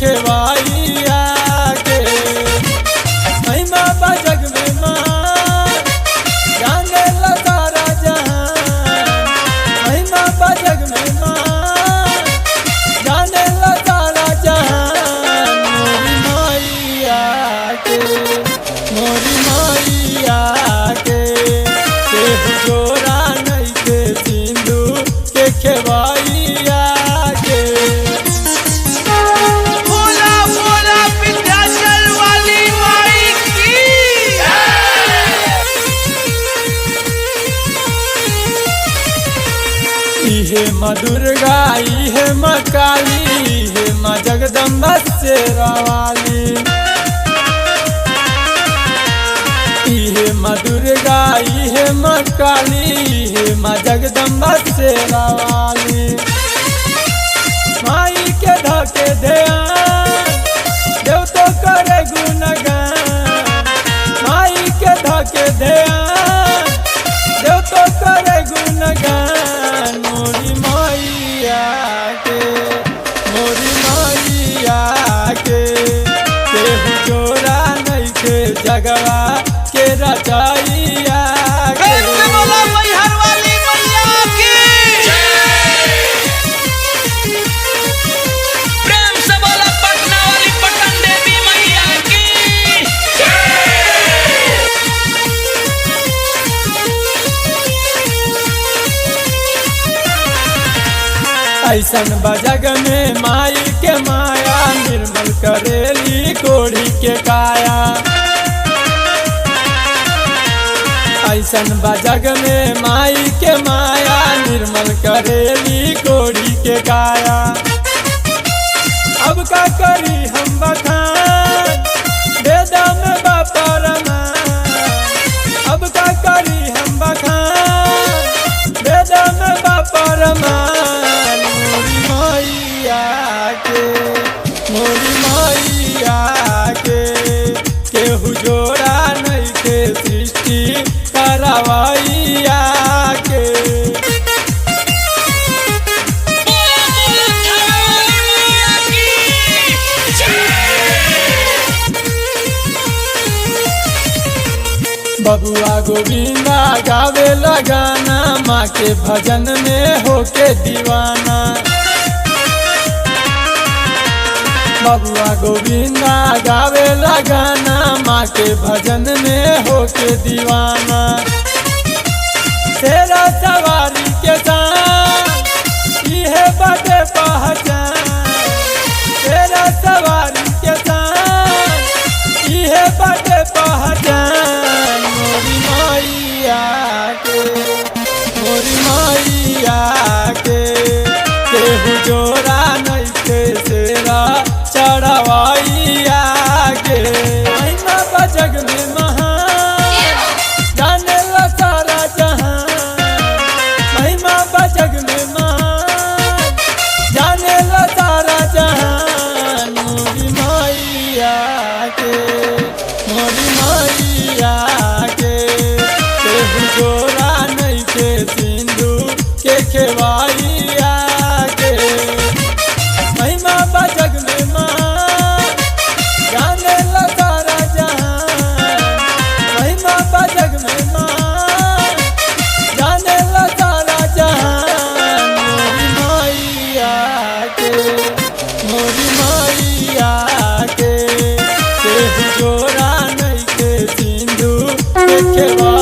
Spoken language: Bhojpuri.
खेवाइया के महिमा बा जग में मान जाने ला सारा जहान। महिमा बा जग में मान जाने ला सारा जहान। मोरी मैया के मोरी मैया के केहू जोड़ा नहीं के सिंधु के खेवाइया के। बोला बोला विंध्याचल वाली माई की। इहे माँ दुर्गा इहे माँ काली इहे माँ जगदम्बा शेरावाली। इहे माँ दुर्गा इहे माँ काली इहे माँ जगदम्बा शेरावाली। माई के धके ध्यान देव तो करे गुणगान। माई के धके ध्यान देव तो करे गुणगान। मोरी मैया के मोरी मैया के केहू जोड़ा नहीं के जगवा के रचाइया के। फिर से बोला मैहर वाली मैया की। प्रेम से बोला पटना वाली पटन देवी मैया की। ऐसन बजग में माई के माया निर्मल करेली कोढ़ी के काया। ऐसन बजग में माई के माया निर्मल करेली कोढ़ी के काया। अब का करी हम बखान वेदा में बापा रमान। अब का करी हम बखान वेदा में बापा रमान। मोरी मैया के मोरी मैया के केहू जोड़ा नहीं के सृष्टि करवाइया के। बोला बोला थाने वाली मैया की। बबुआ गोविंदा गावे लगाना माँ के भजन में होके दीवाना। बबुआ गोविंदा गावे लगाना माँ के भजन में होके दीवाना। तेरा सवारी के साथ इहे बाटे पहचान। तेरा सवारी के साथ इहे बाटे पहचान। मोरी मैया के मोरी मैया के केहू जोड़ा नहीं के सेरा चढ़वाइया के। महिमा बा जग में महान जाने ला सारा जहान। महिमा बा जग में महान जाने ला सारा जहान। मोरी मैया के मोरी मैया के केहू जोड़ा नहीं के सिंधु के खेवाइया के। महिमा बा जग में महान जाने ला सारा जहान। महिमा बा जग में महान जाने ला सारा जहान। मोरी मैया के मोरी मैया के केहू जोड़ा नहीं के सिंधु के खेवा